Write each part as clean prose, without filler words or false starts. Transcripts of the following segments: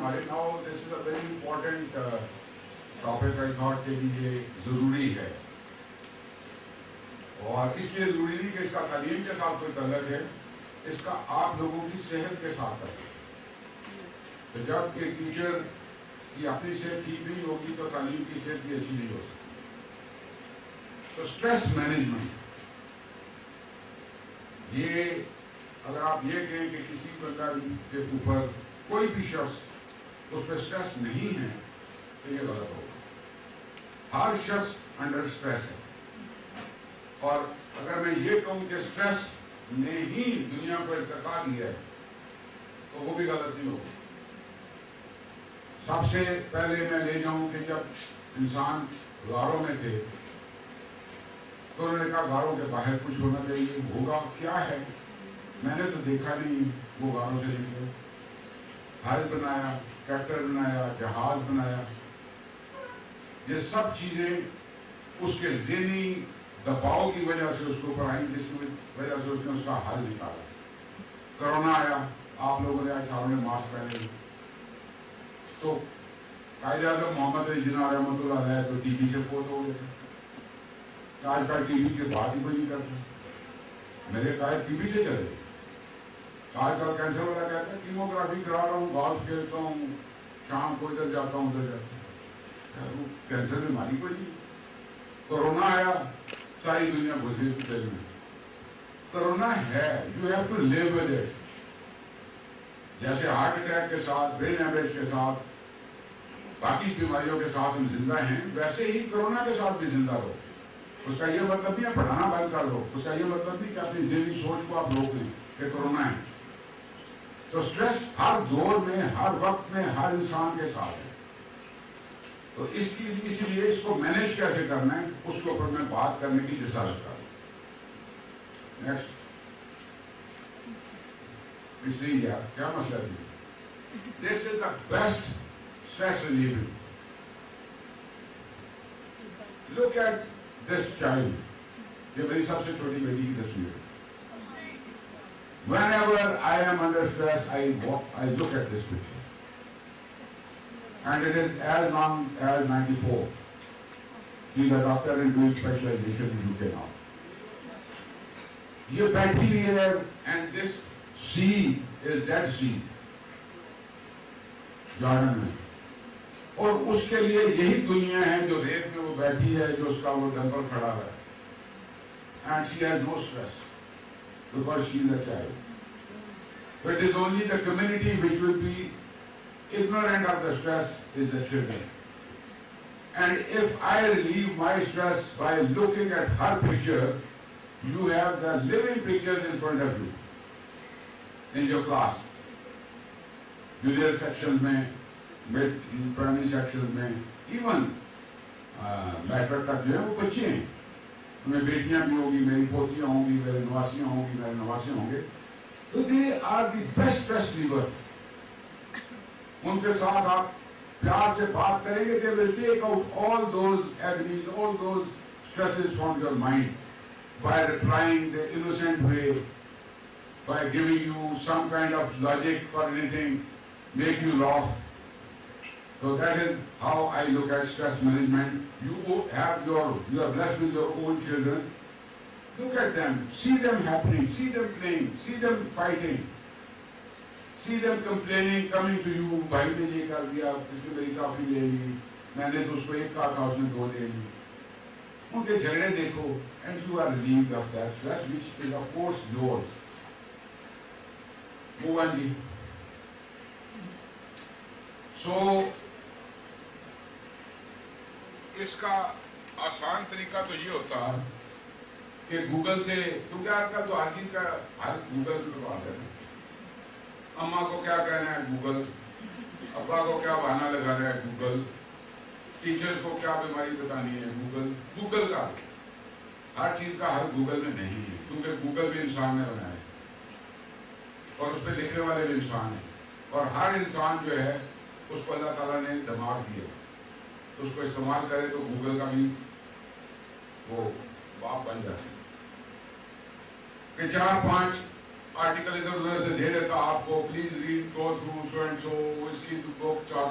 ہمارے. Now this is a very important topic. I thought کہ یہ ضروری ہے, اور اس لیے ضروری نہیں کہ اس کا تعلیم کے ساتھ کوئی تعلق ہے, اس کا آپ لوگوں کی صحت کے ساتھ تعلق ہے. تو جب ایک ٹیچر کی اپنی صحت ٹھیک نہیں ہوگی تو تعلیم کی صحت بھی اچھی نہیں ہو سکتی. تو اسٹریس مینجمنٹ, یہ اگر آپ یہ کہیں کہ کسی بندہ کے اوپر کوئی بھی شخص اس پہ اسٹریس نہیں ہے تو یہ غلط ہوگا. ہر شخص انڈر اسٹریس ہے, اور اگر میں یہ کہوں کہ اسٹریس نے ہی دنیا کو ارتقا دیا ہے تو وہ بھی غلط نہیں ہوگا. سب سے پہلے میں لے جاؤں کہ جب انسان غاروں میں تھے تو انہوں نے کہا غاروں کے باہر کچھ ہونا چاہیے, ہوگا کیا ہے, میں نے تو دیکھا نہیں. وہ غاروں سے نکلے, حل بنایا, ٹریکٹر بنایا, جہاز بنایا. یہ سب چیزیں اس کے ذہنی دباؤ کی وجہ سے اس کو اوپر آئی, جس کی وجہ سے اس نے اس کا حل نکالا. کرونا آیا, آپ لوگوں نے آج ساروں نے ماسک پہنے, تو قائد اعظم محمد علی جناح رحمۃ اللہ علیہ تو ٹی بی سے فوت ہو گئے تھے. آج کل ٹی بی کی بات ہی کوئی نہیں کرتا. میرے قائد ٹی بی سے چلے. آج کل کینسر والا کہتا ہے کیموگرافی کرا رہا ہوں, گالف کھیلتا ہوں, شام کو ادھر جاتا ہوں ادھر جاتا ہوں. کینسر بیماری کوئی نہیں. کورونا آیا, ساری دنیا گھس گئی دل میں. کورونا ہے, you have to live with it. جیسے ہارٹ اٹیک کے ساتھ, برین ہیمریج کے ساتھ, باقی بیماریوں کے ساتھ ہم زندہ ہیں, ویسے ہی کورونا کے ساتھ بھی زندہ رہو. اس کا یہ مطلب نہیں ہے پڑھانا بند کر دو, اس کا یہ مطلب نہیں کہ اپنی ذہنی سوچ کو آپ روک لیں کہ کورونا ہے. تو اسٹریس ہر دور میں, ہر وقت میں, ہر انسان کے ساتھ ہے. تو اسی لیے اس کو مینیج کیسے کرنا ہے اس کے اوپر میں بات کرنے کی جسارت کر رہا ہوں. نیکسٹ, اس لیے کیا مسئلہ ہے. This is the best stress reliever. Look at this child. یہ میری سب سے چھوٹی بیٹی کی تصویر ہے. Whenever I am under stress, I look at this picture. And it is as long as 94. He is a doctor and doing specialization in UK now. یہ بیٹھی ہوئی ہے, and this sea is Dead Sea, Jordan میں. اور اس کے لیے یہی دنیا ہے جو ریت میں وہ بیٹھی ہے, جو اس کا وہ ڈمپر کھڑا ہے. And she has no stress because she is a child. But it is only the community which will be ignorant of the stress is the children. And if I relieve my stress by looking at her picture, you have the living pictures in front of you in your class. Junior sections mein, mid primary sections mein, even matric tak jo hai wo bacche hain. میں بیٹیاں بھی ہوگی, میری پوتیاں ہوں گی, میرے نواسیاں ہوں گی, میرے نواسے ہوں گے. تو they are the best stress reliever. ان کے ساتھ آپ پیار سے بات کریں گے, they will take out all those agonies, all those stresses from your mind by replying the innocent way, by giving you some kind of logic for anything, make you laugh. So that is how I look at stress management. You are blessed with your own children. Look at them, see them happening, see them playing, see them fighting, see them complaining, coming to you, bhai ne ye kar diya, kisne meri kaafi le لی, میں نے تو اس کو ایک کہا تھا, اس نے دو لے لی. ان کے جھگڑے دیکھو, and you are relieved of that stress, which is of course yours. Move on ji. So اس کا آسان طریقہ تو یہ ہوتا کہ گوگل سے, کیونکہ آج کل تو ہر چیز کا حل گوگل کے پاس ہے. اماں کو کیا کہنا ہے گوگل, ابا کو کیا بہانا لگانا ہے گوگل, ٹیچرز کو کیا بیماری بتانی ہے گوگل. گوگل کا ہر چیز کا حل گوگل میں نہیں ہے, کیونکہ گوگل بھی انسان نے بنایا ہے اور اس پہ لکھنے والے بھی انسان ہیں, اور ہر انسان جو ہے اس کو اللہ تعالیٰ نے دماغ دیا, تو اس کو استعمال کرے تو گوگل کا بھی وہ باپ بن جاتے ہیں کہ 4-5 آرٹیکل ادھر ادھر سے دے دیتا آپ کو, please read go through so and so, اس کی book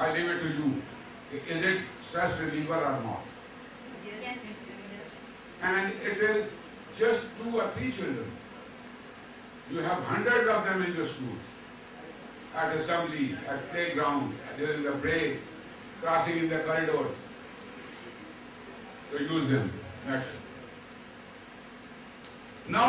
I leave it to you. Is it stress reliever or not? Yes. And it is just 2 or 3 children. You have hundreds of them in your schools, at assembly, at playground, during the breaks, crossing in the corridors. So use them. Next. Now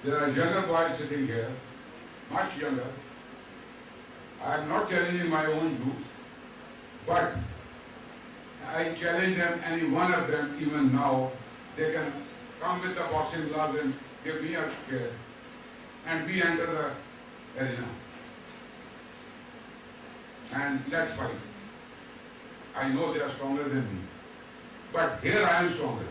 There are younger boys sitting here, much younger. I am not challenging my own youth, but I challenge them, any one of them, even now, they can come with the boxing gloves and give me a scare, and we enter the arena. And let's fight. I know they are stronger than me, but here I am stronger.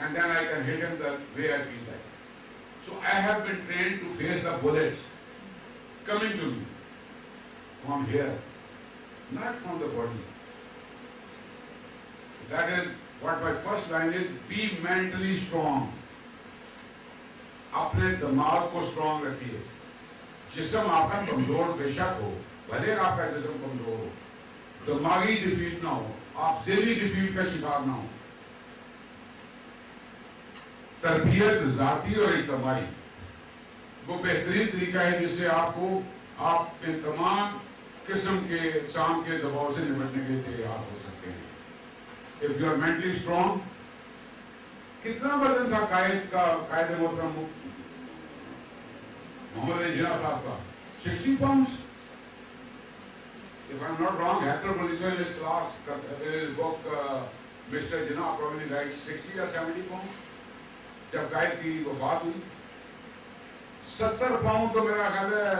and then I can hit him the way I feel like. So I have been trained to face the bullets coming to me from here, not from the body. That is what my first line is, be mentally strong. اپنے دماغ کو strong رکھیے. جسم آپ کا کمزور بے شک ہو, بھلے آپ کا جسم کمزور ہو, دماغی ڈیفیٹ نہ ہو, آپ ذہنی ڈیفیٹ کا شکار نہ ہو. تربیت ذاتی اور اجتماعی وہ بہترین طریقہ ہے جس سے آپ ان تمام قسم کے انسان کے دباؤ سے نمٹنے کے لیے تیار ہو سکتے ہیں. If you are mentally strong, کتنا وزن تھا قائد محترم محمد علی جناح صاحب کا؟ 60 pounds. If I'm not wrong, Hector Bonito in his class, in his book, Mr. Jinnah probably writes 60 or 70 pounds. جب قائد کی وفات ہوئی 70 پاؤنڈ تو میرا خیال ہے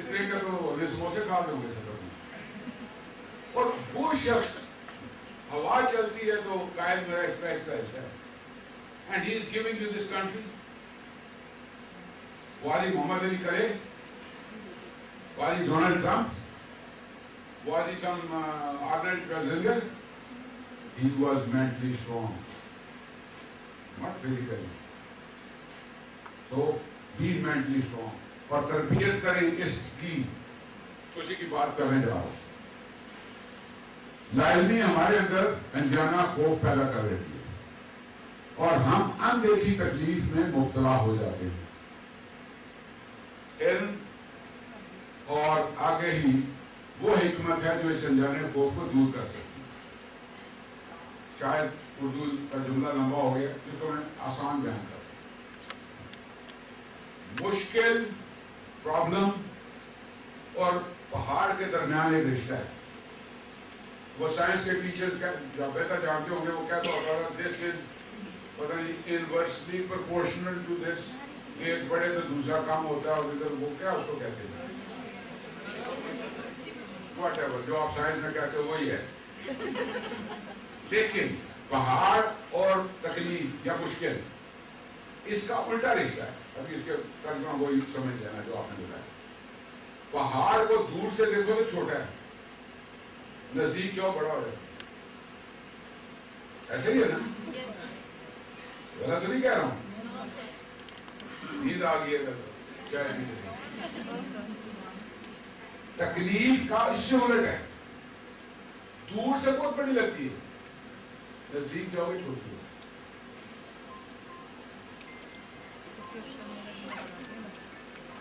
اتنے کے تو سموسے کھا لیں گے 70 پاؤنڈ. اور وہ شخص ہوا چلتی ہے تو قائد میرا اس طرح ہے. And he is giving you this country. والی محمد علی کرے, والی ڈونلڈ ٹرمپ, والی some ordinary president. He was mentally strong, not physically. So be mentally strong. اور تربیت کریں اس کی, اسی کی بات کرنے جا رہا ہوں. لازمی ہمارے اندر انجانا خوف پیدا کر دیتی ہے اور ہم اندیکھی تکلیف میں مبتلا ہو جاتے ہیں. علم اور آگے ہی وہ حکمت ہے جو اس انجانے خوف کو دور کر سکتی ہے. شاید اردو کا جملہ لمبا ہو گیا کیونکہ میں آسان بیان کر. مشکل پرابلم اور پہاڑ کے درمیان ایک رشتہ ہے. وہ سائنس کے ٹیچرز جو بہتر جانتے ہوں گے وہ کہتا ہوگا دس از پتہ نہیں انورسلی پرپورشنل ٹو دس. ایک بڑے تو دوسرا کام ہوتا ہے اور ادھر وہ کیا اس کو کہتے ہیں واٹ ایور, جو آپ سائنس میں کہتے ہو وہی ہے. لیکن پہاڑ اور تکلیف یا مشکل اس کا الٹا رشتہ ہے. ابھی اس کے ترجمہ وہی سمجھ لینا جو آپ نے بتایا. پہاڑ کو دور سے دیکھو تو چھوٹا ہے, نزدیک کیوں بڑا ہو جائے. ایسے ہی ہے نا, غلط تو نہیں کہہ رہا ہوں. نیند آ گئی ہے کیا تکلیف کا اس سے الٹ ہے. دور سے بہت بڑی لگتی ہے, نزدیک جاؤ گے چھوٹی ہے.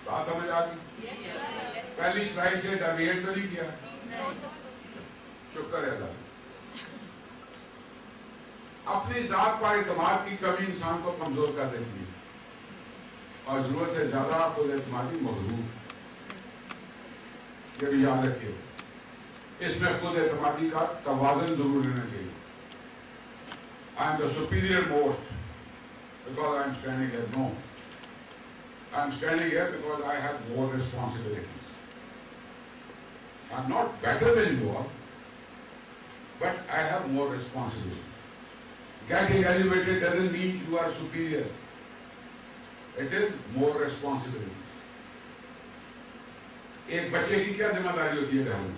بات سمجھ آ گئی؟ پہلی سلائڈ سے ڈیویٹ تو نہیں کیا؟ شکر ہے اللہ. اپنی ذات پر اعتماد کی کمی انسان کو کمزور کر دیتی ہے اور ضرورت سے زیادہ خود اعتمادی مغرور. یہ بھی یاد رکھیے, اس میں خود اعتمادی کا توازن ضرور لینا چاہیے. I am the superior most because I am standing here. No. I am standing here because I have more responsibilities. I am not better than you are, but I have more responsibilities. Getting elevated doesn't mean you are superior. It is more responsibilities. ایک بچے کی کیا ذمہ داری ہوتی ہے گھر میں؟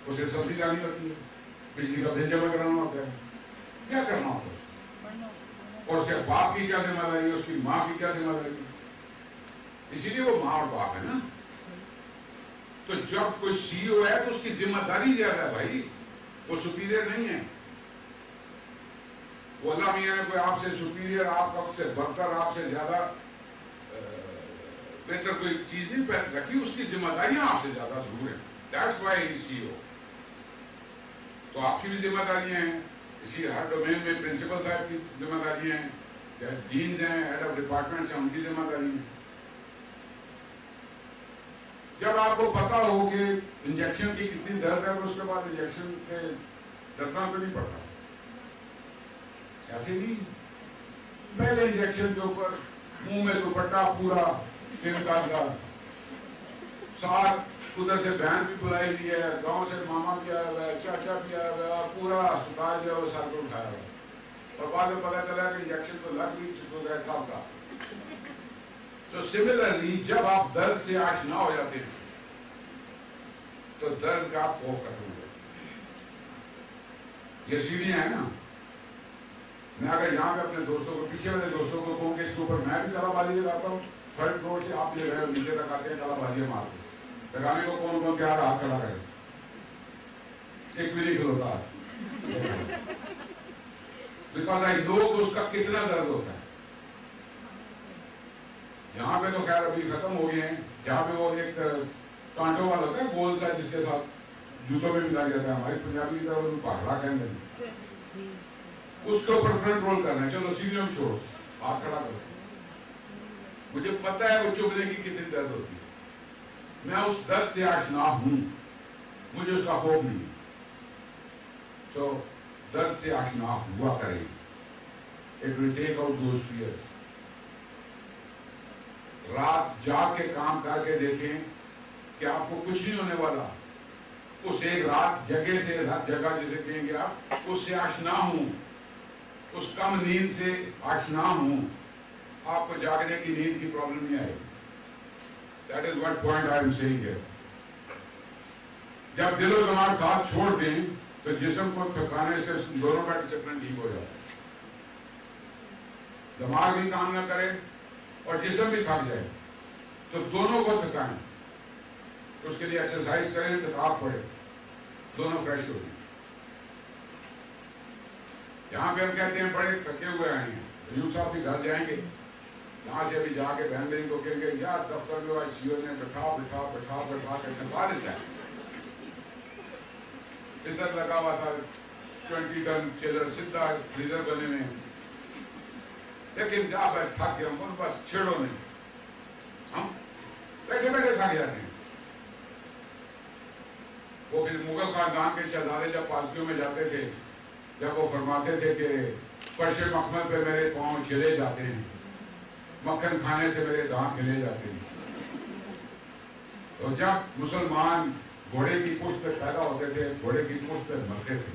اسے سبزی لانی ہوتی ہے, بجلی کا بل جمع کرانا ہوتا ہے, کیا کرنا ہوتا ہے. اور اس کے باپ کی کیا ذمہ داری ہے, اس کی ماں کی کیا ذمہ داری ہے. اسی لیے وہ ماں اور باپ ہے نا. تو جب کوئی سی او ہے تو اس کی ذمہ داری زیادہ ہے بھائی, وہ سپیریئر نہیں ہے. وہ اللہ میاں نے کوئی آپ سے سپیریئر, آپ سے برتر, آپ سے زیادہ بہتر کوئی چیز نہیں پہن رکھی. اس کی ذمہ داریاں آپ سے زیادہ ضرور ہیں. That's why he is CEO. تو آپ کی بھی ذمہ داریاں ہیں. اسی ہر ڈومین میں پرنسپل صاحب کی ذمہ داریاں ہیں, ڈینز ہیں, ہیڈ آف ڈپارٹمنٹس ہیں, ان کی ذمہ داری ہیں. جب آپ کو پتا ہو کہ انجیکشن کی کتنی درد ہے تو اس کے بعد انجیکشن سے ڈرنا تو نہیں پڑتا. ایسے نہیں, پہلے انجیکشن کے اوپر منہ میں دوپٹہ پورا 3 سال کا, ساتھ ادھر سے بہن بھی بلائی ہوئی ہے, گاؤں سے ماما بھی آیا ہوا ہے, چاچا بھی آیا ہوا ہے, اور پورا اسپتال جو ہے وہ سر پر اٹھایا ہوا ہے. اور بعد میں پتا چلا کہ انجیکشن تو لگ بھی چکا ہے کب کا. تو سملرلی جب آپ درد سے آشنا ہو جاتے ہیں تو درد کا خوف ختم ہو جاتا ہے. یہ سیڑھیاں ہیں نا, میں اگر یہاں پہ اپنے دوستوں کو, پیچھے والے دوستوں کو کہوں کہ اس کے اوپر میں بھی کلا بازی لگاتا ہوں, 3rd فلور سے آپ یہ گئے نیچے تک آتے ہیں کلا بازی مارتے, لگانے کو کون کون کیا ہاتھ کھڑا کرے, ایک بھی نہیں کھلوتا ہاتھ, بیکاز آئی نو اس کا کتنا درد ہوتا ہے. یہاں پہ تو خیر ابھی ختم ہو گئے ہیں, جہاں پہ وہ ایک کانٹوں والا ہوتا ہے گول سا جس کے ساتھ جوتوں میں بھی لگ جاتا ہے, ہماری پنجابی کی طرف پہاڑا کہیں گے, اس کے اوپر فرنٹ رول کرنا ہے, چلو سیڑھیوں میں چھوڑو, ہاتھ کھڑا کرو. مجھے پتا ہے وہ چبھنے کی کتنی درد ہوتی ہے, میں اس درد سے آشنا ہوں, مجھے اس کا خوف نہیں. تو درد سے آشنا ہوا کرے, it will take out those fears. رات جاگ کے کام کر کے دیکھیں کہ آپ کو کچھ نہیں ہونے والا. اس ایک رات جگہ سے جگہ جسے کہیں گے آپ, اس سے آشنا ہوں, اس کم نیند سے آشنا ہوں, آپ کو جاگنے کی نیند کی پرابلم نہیں آئے گی. That is what point I am saying here. جب دل و دماغ ساتھ چھوڑ دیں تو جسم کو تھکانے سے دونوں کا ڈسپلن ٹھیک ہو جاتا ہے. دماغ بھی کام نہ کرے اور جسم بھی تھک جائے تو دونوں کو تھکائیں. اس کے لیے ایکسرسائز کریں, کتاب پڑھیں, دونوں فریش ہو گئے. یہاں پہ ہم کہتے ہیں بڑے تھکے ہوئے آئے ہیں, ایوب صاحب بھی گھر جائیں گے, یہاں سے ابھی جا کے بہن بہن کو کہیں گے یار دفتر میں CEO نے بٹھا کے تھکا دیتا ہے. ادھر لگا ہوا تھا 20 ٹن چیلر سیدھا فریزر بنے میں, لیکن جا کر تھک گئے, ہم بس چھیڑو نہیں, ہم بیٹھے بیٹھے تھک جاتے ہیں. وہ مغل خاندان کے شہزادے جب پالکیوں میں جاتے تھے, جب وہ فرماتے تھے کہ فرش مخمل پہ میرے پاؤں چھلے جاتے ہیں, مکھن کھانے سے میرے دانت ہلے جاتے ہیں. تو جب مسلمان گھوڑے کی پشت پہ پیدا ہوتے تھے, گھوڑے کی پشت پہ مرتے تھے,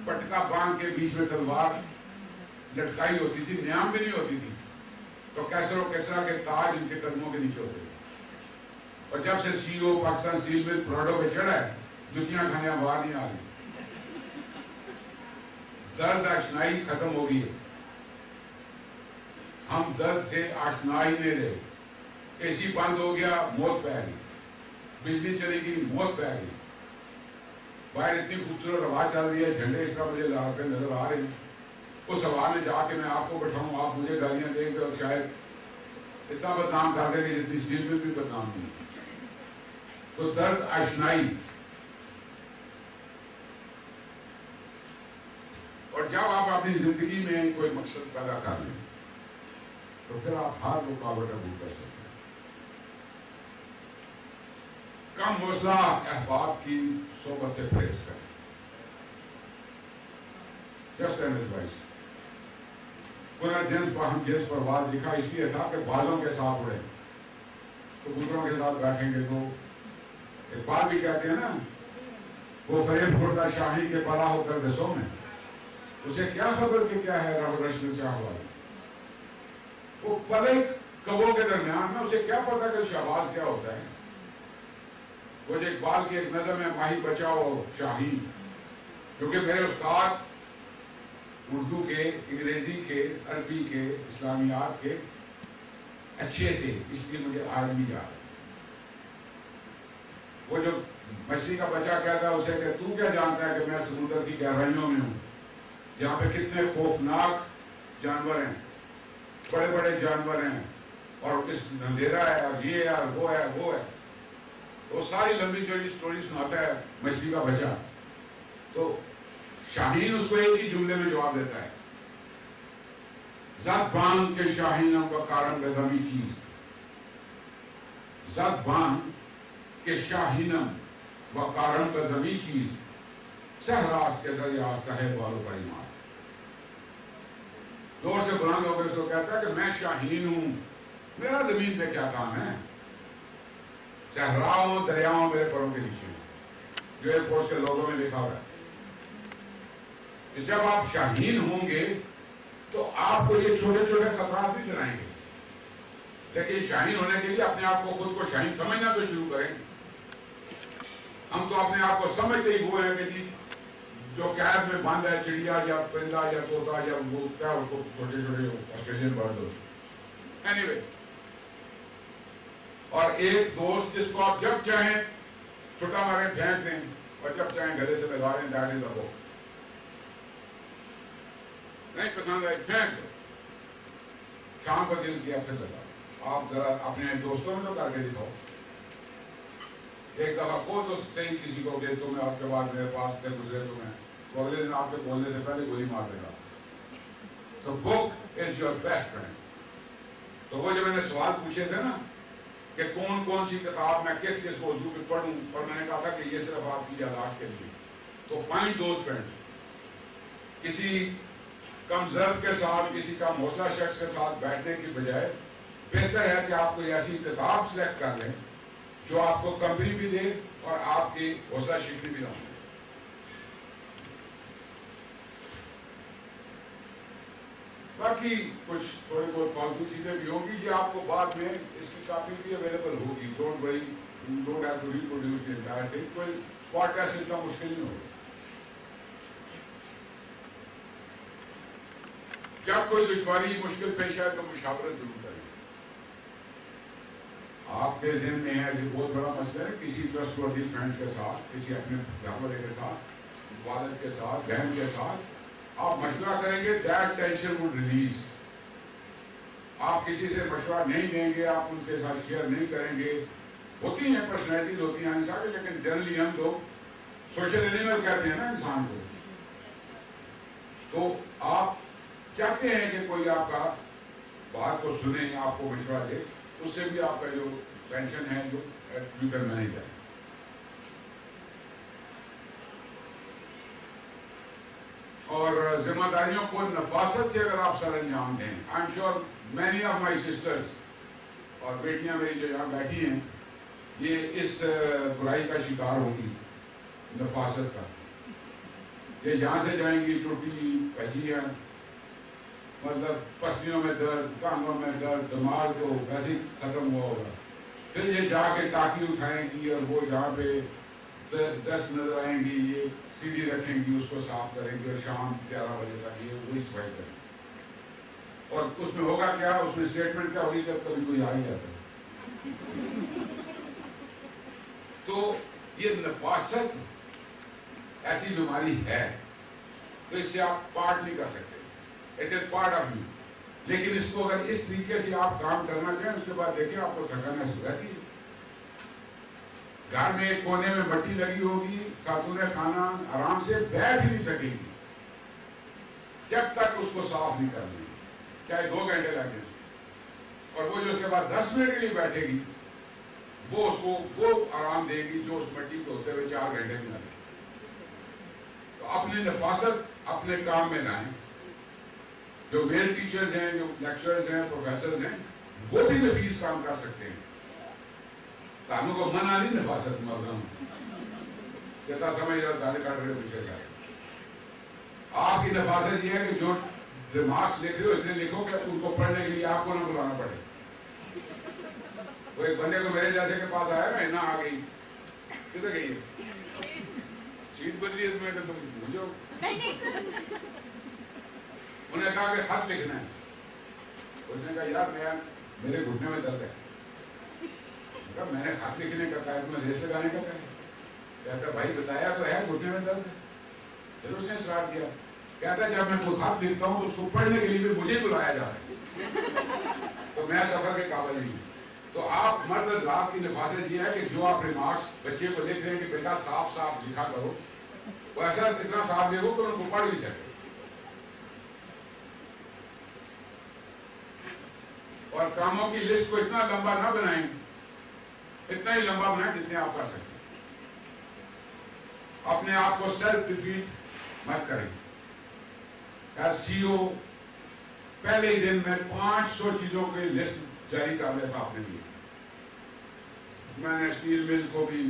پٹکا باندھ کے بیچ میں تلوار لٹکائی ہوتی تھی, نیام بھی نہیں ہوتی تھی, تو کیسر و کسرا کے تاج ان کے قدموں کے نیچے ہوتے تھے. اور جب سے CEO پاکستان اسٹیل مل پروڈو پہ چڑھا ہے, جتیاں کھانے باہر نہیں آ رہی. درد آشنائی ختم ہو گئی ہے, ہم درد سے آشنا ہی نہیں رہے. AC بند ہو گیا, موت پہ گئی, بجلی چلی گئی, موت پہ گئی. باہر اتنی خوبصورت ہوا چل رہی ہے, جھنڈے اس طرح مجھے لگاتے نظر آ رہے ہیں, اس ہوا میں جا کے میں آپ کو بٹھاؤں, آپ مجھے گالیاں دیں گے اور شاید اتنا بدنام کر دیں گے جتنی اسٹیل میں بھی بدنام نہیں. تو درد آشنائی, اور جب آپ اپنی زندگی میں کوئی مقصد پیدا کر لیں تو پھر آپ ہر رکاوٹ عبور کر سکتے ہیں. کم حوصلہ احباب کی صحبت سے پرہیز کریں. Just an advice. ہم جنس پر باز لکھا اس لیے تھا کہ بالوں کے ساتھ اڑے, کبوتروں کے ساتھ بیٹھیں گے تو ایک بات بھی کہتے ہیں نا, وہ فریب خوردہ شاہی کے پلا ہو کر رسوں میں, اسے کیا خبر کہ کیا ہے راہ رشن سے آواز. وہ پلے کبوں کے درمیان میں اسے کیا پتا کہ شہباز کیا ہوتا ہے. وہ جو اقبال کی ایک نظم ہے, ماہی بچاؤ شاہین, کیونکہ میرے استاد اردو کے, انگریزی کے, عربی کے, اسلامیات کے اچھے تھے, اس لیے مجھے آج بھی یاد ہے. وہ جو مچھلی کا بچہ کہتا ہے اسے کہ تو کیا جانتا ہے کہ میں سمندر کی گہرائیوں میں ہوں, جہاں پہ کتنے خوفناک جانور ہیں, بڑے بڑے جانور ہیں, اور اس اندھیرا ہے, اور یہ ہے, اور وہ ہے, وہ ہے. وہ ساری لمبی چوڑی سٹوری سناتا ہے مچھلی کا بچہ. تو شاہین اس کو ایک ہی جملے میں جواب دیتا ہے, زد بان کے شاہینم کا کارن بزمی چیز, زد بان کے شاہینم و کارن بزمی چیز, سہراس کے دریاست ہے بالوں کا ایمان. دور سے بلند ہو کر اس کو کہتا ہے کہ میں شاہین ہوں, میرا زمین پہ کیا کام ہے, صحراؤں دریاؤں میرے پروں کے نیچے, جو ایئر فورس کے لوگوں میں لکھا ہوا ہے. جب آپ شاہین ہوں گے تو آپ کو یہ چھوٹے چھوٹے خطرات بھی ڈرائیں گے, لیکن شاہین ہونے کے لیے اپنے آپ کو خود کو شاہین سمجھنا تو شروع کریں. ہم تو اپنے آپ کو سمجھتے ہی ہوئے ہیں کہ جی جو قید میں بند ہے، چڑیا یا پرندہ یا طوطا یا وہ کیا چھوٹے چھوٹے آسٹریلین برڈ ہوتے اینی وے. اور ایک دوست جس کو آپ جب چاہیں چھٹا مارے پھینک دیں اور جب چاہیں گلے سے لگا لیں، دیٹ از اے بک. نہیں پسند آئی پھینک دو، شام کو دل کیا پھر لگا. آپ ذرا اپنے دوستوں میں تو کر کے دکھاؤ. ایک دفعہ کو تو صحیح کسی کو کہ تمہیں آپ کے بعد میرے پاس سے گزرے تمہیں تو اگلے دن آپ کے بولنے سے پہلے گولی مار دے گا. تو بک از یور بیسٹ فرینڈ. تو وہ جو میں نے سوال پوچھے تھے نا کہ کون کون سی کتاب میں کس کس موضوع پہ پڑھوں، اور میں نے کہا تھا کہ یہ صرف آپ کی یاداشت کے لیے. تو فائنڈ دوز فرینڈز. کسی کم ضرب کے ساتھ، کسی کم حوصلہ شخص کے ساتھ بیٹھنے کی بجائے بہتر ہے کہ آپ کوئی ایسی کتاب سلیکٹ کر لیں جو آپ کو کمپنی بھی دے اور آپ کی حوصلہ شکنی بھی نہ ہو. باقی کچھ تھوڑی بہت فالتو چیزیں بھی ہوں گی، یہ آپ کو بعد میں اس کی کاپی بھی اویلیبل ہوگی. Don't worry, you don't have to reproduce the entire thing. کوئی پوڈ کاسٹ اتنا مشکل نہیں ہوگا. جب کوئی دشواری مشکل پیش آئے تو مشاورت ضرور کریں. آپ کے ذہن میں ہے یہ بہت بڑا مسئلہ ہے، کسی ٹرسٹ ورتھی فرینڈ کے ساتھ، کسی اپنے گھر والے کے ساتھ، والد کے ساتھ، بہن کے ساتھ آپ مشورہ کریں گے. That tension would release. آپ کسی سے مشورہ نہیں دیں گے، آپ ان کے ساتھ شیئر نہیں کریں گے. ہوتی ہیں پرسنالٹیز، ہوتی ہیں انسان، لیکن جنرلی ہم لوگ سوشل اینیمل کہتے ہیں نا انسان کو. تو آپ چاہتے ہیں کہ کوئی آپ کا بات کو سنے، آپ کو مشورہ دے، اس سے بھی آپ کا جو ٹینشن ہے جو یو کین مینیج ہے. اور ذمہ داریوں کو نفاست سے اگر آپ سر انجام دیں، I am sure many of my sisters اور بیٹیاں میری جو یہاں بیٹھی ہیں یہ اس برائی کا شکار ہوگی، نفاست کا. یہ یہاں سے جائیں گی ٹوٹی پہچیاں، مطلب پسلیوں میں درد، کانوں میں درد، دماغ تو ویسے ہی ختم ہوا ہوگا. پھر یہ جا کے ٹاکی اٹھائیں گی اور وہ جہاں پہ دست نظر آئیں گی یہ سیڑھی رکھیں گی، اس کو صاف کریں گی اور شام 11 بجے تک یہ وہی صفائی کریں گی. اور اس میں ہوگا کیا، اس میں اسٹیٹمنٹ کیا ہوگی جب کبھی کوئی آ ہی جاتا ہے. تو یہ نفاست ایسی بیماری ہے، تو اس سے آپ پارٹ نہیں کر سکتے. It is part of you. لیکن اس کو اگر اس طریقے سے آپ کام کرنا چاہیں، اس کے بعد دیکھیں آپ کو تھکان محسوس رہتی ہے. گھر میں ایک کونے میں مٹی لگی ہوگی، خاتون کھانا آرام سے بیٹھ ہی نہیں سکیں گی جب تک اس کو صاف نہیں کر لیں، چاہے 2 گھنٹے لگے. اور وہ جو اس کے بعد 10 منٹ کے لیے بیٹھے گی وہ اس کو وہ آرام دے گی جو اس مٹی کو ہوتے ہوئے 4 گھنٹے میں لگے. تو اپنی نفاست اپنے کام میں لائیں. جو میل ٹیچرز ہیں، جو لیکچرز ہیں، پروفیسرز ہیں، وہ بھی نفیس کام کر سکتے ہیں. کاموں کو منع نہیں نفاست مردوں کہتا سمجھ جاؤ گالی کاٹ رہے پیچھے جائے. آپ کی نفاست یہ ہے کہ جو ریمارکس لکھ رہے ہو اتنے لکھو کہ ان کو پڑھنے کے لیے آپ کو نہ بلانا پڑے. وہ ایک بندے کو میرے جیسے کے پاس آیا، میں نہ آ گئی، کدھر گئی ہے سیٹ بدلی ہے، میں تم بھولو. انہوں نے کہا کہ خط لکھنا ہے. اس نے کہا یار میرے گھٹنے میں درد ہے. میں نے خط لکھنے کا کہا، تمہیں ریس لگانے کا کہا. کہتا بھائی بتایا تو ہے گھٹنے میں درد ہے. پھر اس نے اصرار کیا، کہتا جب میں کوئی خط لکھتا ہوں تو اس کو پڑھنے کے لیے مجھے بلایا جاتا ہے تو میں سفر کے قابل نہیں ہوں. تو آپ مرد حضرات کی نفاست یہ ہے کہ جو آپ ریمارکس بچے کو لکھ رہے ہیں کہ بیٹا صاف صاف لکھا کرو، وہ ایسا اتنا صاف لکھو کہ ان کو پڑھ بھی سکے. اور کاموں کی لسٹ کو اتنا لمبا نہ بنائیں، اتنا ہی لمبا بنائیں جتنے آپ کر سکتے ہیں. اپنے آپ کو سیلف ڈیفیٹ مت کریں. ایز سی او پہلے ہی دن میں 500 چیزوں کی لسٹ جاری کر لیتا اپنے لیے. میں نے اسٹیل مل کو بھی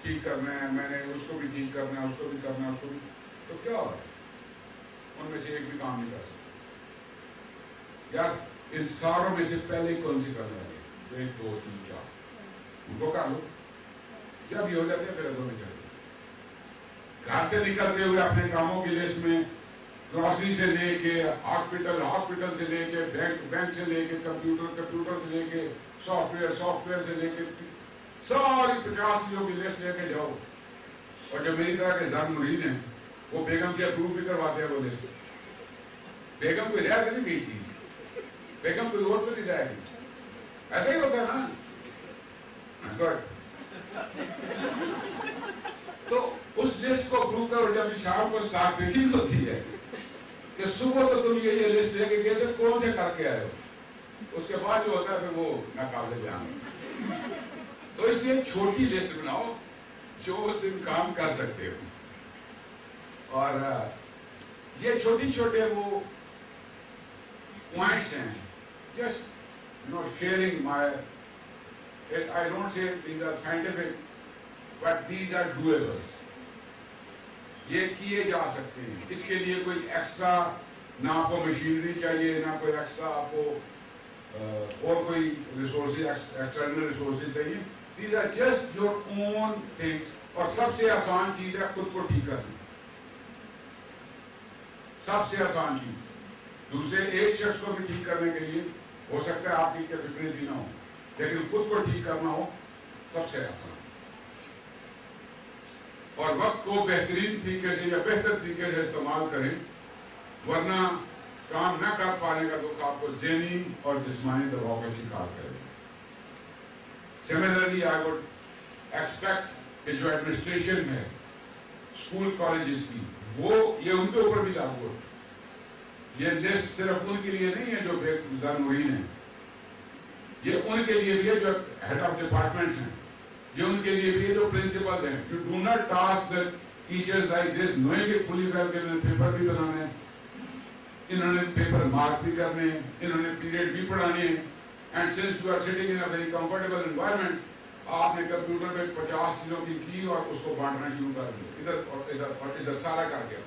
ٹھیک کرنا ہے، میں نے اس کو بھی ٹھیک کرنا ہے، اس کو بھی کرنا ہے، اس کو بھی. تو کیا ہو رہا ہے؟ ان میں سے ایک بھی کام نہیں کر سکتے. یار ان ساروں میں سے پہلے کون سی کرنا ہے؟ 1 2 3 4 ان کو کر لو. جب یہ ہو جاتے ہیں پھر اگلوں میں چلے. گھر سے نکلتے ہوئے اپنے کاموں کی لسٹ میں گروسری سے لے کے ہاسپٹل سے لے کے بینک سے لے کے کمپیوٹر سے لے کے سافٹ ویئر سے لے کے ساری 50 چیزوں کی لسٹ لے کے جاؤ. اور جو میری طرح کے زن مرید ہیں وہ بیگم سے اپروو بھی کرواتے ہیں وہ لسٹ. بیگم کوئی رہ نہیں گئی چیز, بیگم کوئی اور سے نہیں رہ گئی. ایسا ہی ہوتا ہے نا. تو اس لسٹ کو اپروو کرو. جب شام کو اسٹارٹ پیکنگ ہوتی ہے کہ صبح تو تم یہ لسٹ لے کے گئے تھے, کون سے کر کے آئے ہو, اس کے بعد جو ہوتا ہے پھر وہ ناقابل بیان. تو اس لیے چھوٹی لسٹ بناؤ جو اس دن کام کر سکتے ہو. اور یہ چھوٹے وہ پوائنٹس ہیں. Just sharing my, I don't say these are scientific, but these are doable. یہ کیے جا سکتے ہیں. اس کے لیے کوئی ایکسٹرا نہ آپ کو مشینری چاہیے, نہ کوئی ایکسٹرا آپ کو اور کوئی ریسورسز ایکسٹرنل ریسورسز چاہیے. These are just your own things. اور سب سے آسان چیز ہے خود کو ٹھیک کرنا. سب سے آسان چیز. دوسرے ایک شخص کو بھی ٹھیک کرنے کے لیے ہو سکتا ہے آپ کی کیپیبلٹی نہ ہو, لیکن خود کو ٹھیک کرنا ہو سب سے آسان. اور وقت کو بہترین طریقے سے یا بہتر طریقے سے استعمال کریں, ورنہ کام نہ کر پانے کا دکھ آپ کو ذہنی اور جسمانی دباؤ کا شکار کرے. سملرلی آئی وڈ ایکسپیکٹ کہ جو ایڈمنسٹریشن ہے اسکول کالجز کی, وہ یہ ان کے اوپر بھی لاگو ہے. یہ لسٹ صرف ان کے لیے نہیں ہے جو بے گزارین ہیں, یہ ان کے لیے بھی ہے جو ہیڈ آف ڈپارٹمنٹس ہیں, یہ ان کے لیے بھی ہے جو پرنسپل ہیں. You do not task the teachers like this knowing it fully well کہ انہوں نے پیپر بھی بنانے ہیں, انہوں نے پیپر مارک بھی کرنے ہیں, انہوں نے پیریڈ بھی پڑھانے ہیں. And since you are sitting in a very comfortable environment, آپ نے کمپیوٹر پہ 50 چیزوں کی اور اس کو بانٹنا شروع کر دیا, ادھر سارا کر دیا.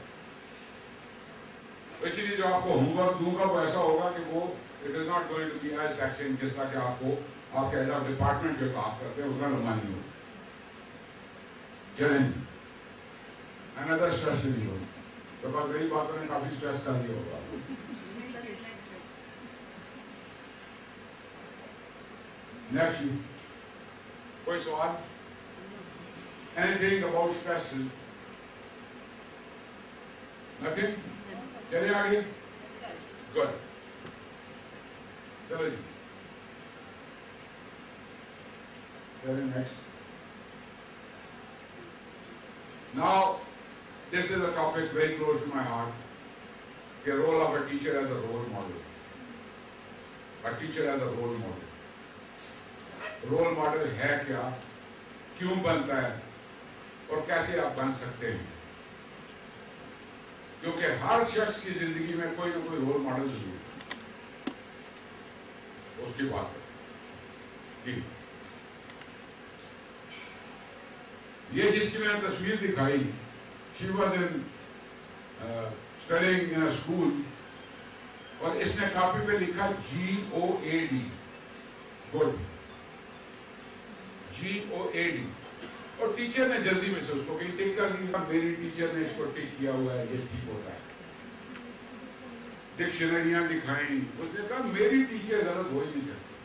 اسی لیے جو آپ کو ہوم ورک دوں گا وہ ایسا ہوگا کہ وہ it is not going to be as taxing, جس طرح کہ آپ کو آپ کے ہیڈ آف ڈپارٹمنٹ جو کام کرتے ہیں اتنا لمبا نہیں ہوگا. چلیں اندر اسٹریس نہیں ہوگا, تو بس وہی باتوں نے کافی اسٹریس کر دیا ہوگا. نیکسٹ کوئی سوال, any thing about stress? Nothing. چلیے آگے. گڈ. چلو جی, چلیے next. Now, this is a topic very close to my heart. The role of a teacher as a role model. A teacher as a role model. Role model ہے کیا, کیوں بنتا ہے, اور کیسے آپ بن سکتے ہیں؟ کیونکہ ہر شخص کی زندگی میں کوئی نہ کوئی رول ماڈل ضرور ہے. اس کی بات ہے. یہ جس کی میں نے تصویر دکھائی, she was in studying in a school, اور اس نے کاپی پہ لکھا GOAD, گڈ, GOAD. اور ٹیچر نے جلدی میں سے اس کو کہیں ٹک کر دیا, میری ٹیچر نے اس کو ٹک کیا ہوا ہے, یہ ٹھیک ہوتا ہے. ڈکشنریاں دکھائیں, اس نے کہا میری ٹیچر غلط ہو ہی نہیں سکتی.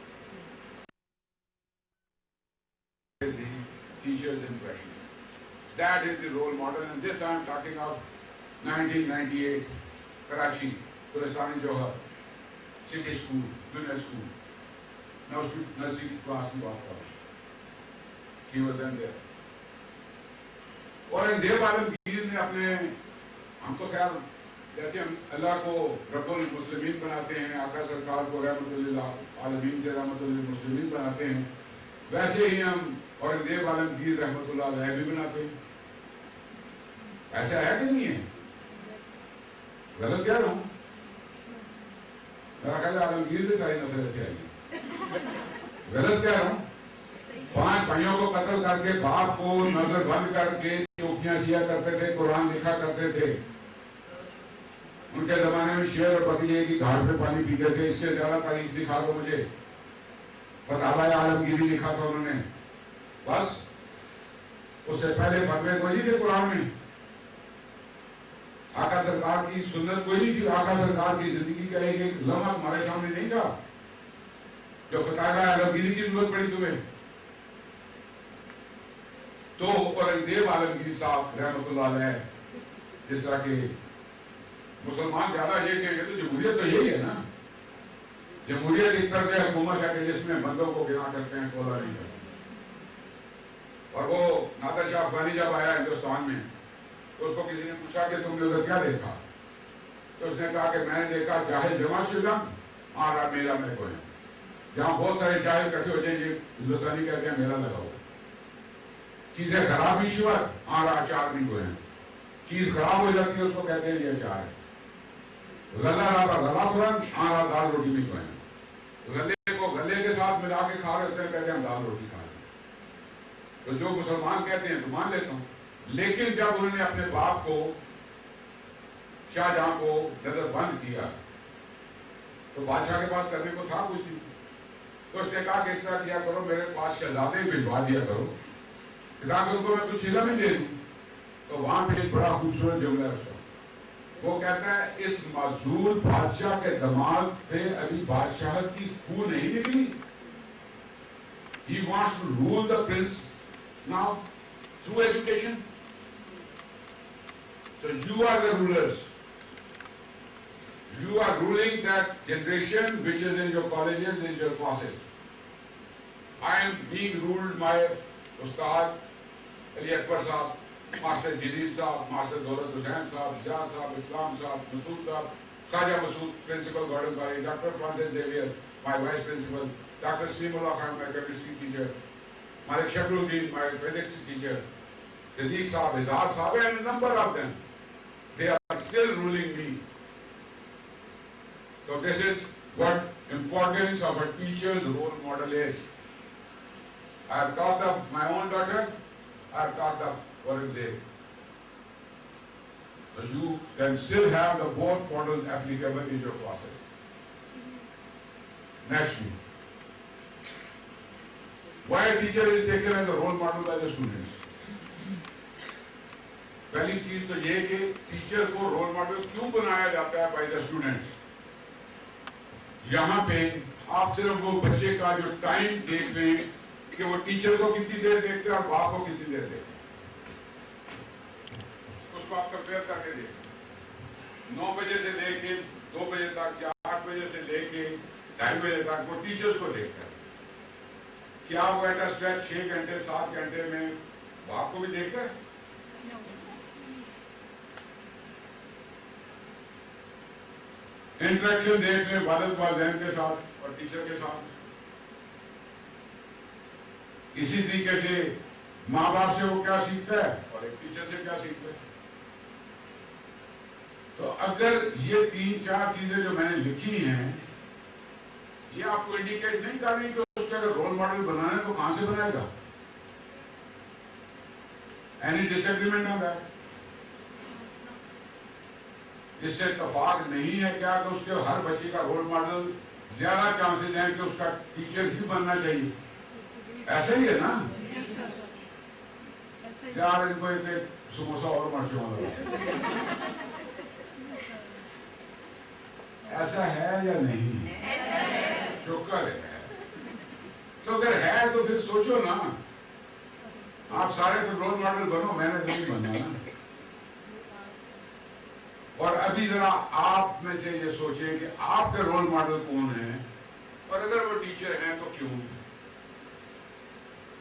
Teacher's impression. That is the role model, and this I am talking of 1998, Karachi, Gulestan Johar, City School, Junior School. Now nursery class کی بات کر رہا ہوں. She was then there. اور دیو عالمگیر نے اپنے, ہم تو خیر جیسے ہم اللہ کو رب المسلمین بناتے ہیں, آقا سرکار کو رحمت اللہ عالمین سے رحمت المسلمین بناتے ہیں, ویسے ہی ہم اور دیو عالمگیر رحمت اللہ علیہ بھی بناتے ہیں. ایسا ہے کہ نہیں ہے؟ غلط کہہ رہا ہوں؟ میرا خیال عالمگیر بھی ساری نصرت آئی. غلط کہہ رہا ہوں؟ 5 بھائیوں کو قتل کر کے, باپ کو نظر بند کر کے ٹوپیاں سیا کرتے تھے, قرآن لکھا کرتے تھے. ان کے زمانے میں شیر اور بقیے کی گھاٹ پہ پانی پیتے تھے. اس کے زیادہ تاریخ دکھا دو مجھے. فتاوی عالمگیری لکھا تھا انہوں نے, بس. اس سے پہلے فتوے کوئی نہیں تھے قرآن میں. آقا سرکار کی سنت کوئی نہیں تھی. آقا سرکار کی زندگی کا ایک لمحہ ہمارے سامنے نہیں تھا جو خطاگاہ عالمگیری کی ضرورت پڑی تمہیں. تو اورنگزیب عالمگیر صاحب رحمۃ اللہ علیہ جس طرح کہ مسلمان زیادہ یہ کہیں گے تو جمہوریت تو یہی ہے نا. جمہوریت ایک طرح سے حکومت ہے کہ جس میں بندوں کو گنا کرتے ہیں کھولا نہیں کرتے. اور وہ نادر شاہ افغانی جب آیا ہندوستان میں تو اس کو کسی نے پوچھا کہ تم نے ادھر کیا دیکھا؟ تو اس نے کہا کہ میں نے دیکھا جاہل جمع شدم آرا میلہ میں کوئی جہاں بہت سارے جاہل اکٹھے ہو جائیں گے ہندوستانی کہتے ہیں میلہ لگا ہوا. چیزیں خراب ہی شور آرا اچار نہیں کوئی. چیز خراب ہو جاتی ہے اس کو کہتے ہیں یہ اچار ہے. غلہ رابا غلہ پرن آرا دال روٹی نہیں کوئی. غلے کو غلے کے ساتھ ملا کے کھا رہے ہوتے ہیں کہتے ہیں ہم دال روٹی کھا رہے ہیں. تو جو مسلمان کہتے ہیں تو مان لیتا ہوں. لیکن جب انہوں نے اپنے باپ کو شاہ جہاں کو نظر بند کیا تو بادشاہ کے پاس کرنے کو تھا کچھ نہیں. تو اس نے کہا کہ اس طرح کیا کرو میرے پاس شہزادے بھجوا دیا کرو تاکہ ان کو میں کچھ علم ہی دے دوں. تو وہاں پہ ایک بڑا خوبصورت جملہ ہے اس کا. وہ کہتا ہے اس معزول بادشاہ کے دماغ سے ابھی بادشاہت کی خو نہیں نکلی. He wants to rule the prince now through education. So you are the rulers. You are ruling that generation which is in your colleges, in your classes. I am being ruled by Ustad Ali Akbar Sahab, Master Jadid Sahab, Master Daulat Hussain Sahab, Zia Sahab, Islam Sahab, Masood Sahab, Khaja Masood, Principal Gordon College, Dr. Francis Xavier, my Vice Principal, Dr. Slimullah Khan, my Chemistry teacher, Malik Shakruddin, my Physics teacher, Sadiq Sahab, Izad Sahab, and a number of them. They are still ruling me. So this is what importance of a teacher's role model is. I have taught of my own daughter, I have taught of Aurangzeb. So you can still have the both models applicable in your classes. Next week. Why a teacher is taken as a role model by the students? پہلی چیز تو یہ کہ teacher کو role model کیوں بنایا جاتا ہے بائی دا اسٹوڈنٹس. یہاں پہ آپ صرف وہ بچے کا جو ٹائم دیکھ رہے ہیں کہ وہ ٹیچر کو کتنی دیر دیکھتے ہیں اور باپ کو کتنی دیر دیکھتے ہیں. اس کو آپ کمپیئر کر کے دیکھیں. 9 بجے سے لے کے 2 بجے تک یا 8 بجے سے لے کے 2:30 بجے تک وہ ٹیچرز کو دیکھتا ہے. کیا وہ ایٹ اسٹریچ 6 گھنٹے 7 گھنٹے میں باپ کو بھی دیکھتا ہے؟ انٹریکشن دیکھ لیں والد والدین کے ساتھ اور ٹیچر کے ساتھ. اسی طریقے سے ماں باپ سے وہ کیا سیکھتا ہے اور ایک ٹیچر سے کیا سیکھتا ہے. تو اگر یہ 3-4 چیزیں جو میں نے لکھی ہیں یہ آپ کو انڈیکیٹ نہیں کر رہی کہ اس کا اگر رول ماڈل بنانا ہے تو کہاں سے بنائے گا. Any disagreement on that? اس سے اتفاق نہیں ہے کیا کہ اس کے ہر بچے کا رول ماڈل زیادہ چانسز ہیں کہ اس کا ٹیچر ہی بننا چاہیے. ایسا ہی ہے نا یار. ان کو ایک سموسا اور مرچوں والا ایسا ہے یا نہیں؟ شکر ہے. تو اگر ہے تو پھر سوچو نا. آپ سارے تو رول ماڈل بنو, میں نے تو نہیں بننا نا. اور ابھی ذرا آپ میں سے یہ سوچیں کہ آپ کے رول ماڈل کون ہیں اور اگر وہ ٹیچر ہیں تو کیوں.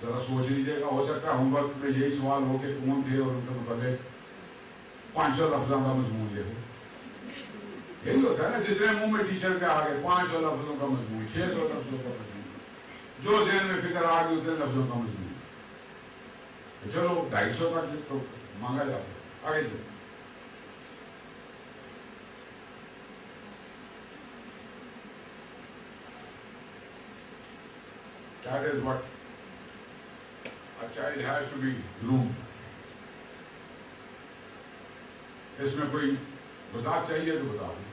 ذرا سوچ لیجیے گا. ہو سکتا ہے ہوم ورک میں یہی سوال ہو کہ کون تھے اور ان کے متعلق 500 لفظوں کا مضمون یہ ہو. یہی ہوتا ہے نا, جس نے منہ میں ٹیچر کے آگے 500 لفظوں کا مضمون, 600 لفظوں کا مضمون, جو ذہن میں فکر آ گئی اتنے لفظوں کا مضمون. چلو 250 تک تو مانگا جا سکتا. آگے چلو. That is what a child has to be groomed. اس میں کوئی وضاحت چاہیے تو بتا دیں.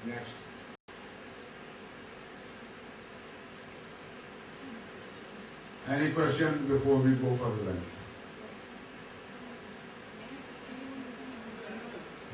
Next. Any question before we go for the lunch?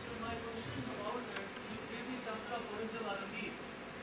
So my question is about that. You gave the example of Aurangzeb Alamgir.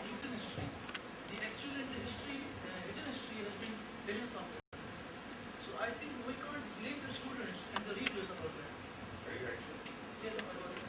Hidden history. The actual history, hidden history has been hidden from them. So I think we can't blame the students and the readers about that. Yeah, no, about that.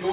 2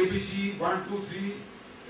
ABC 1 2 3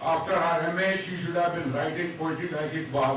After her MA, she should have been writing poetry like Iqbal.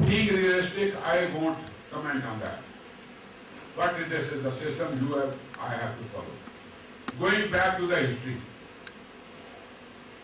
being realistic, I won't comment on that. But this is the system I have to follow. Going back to the history.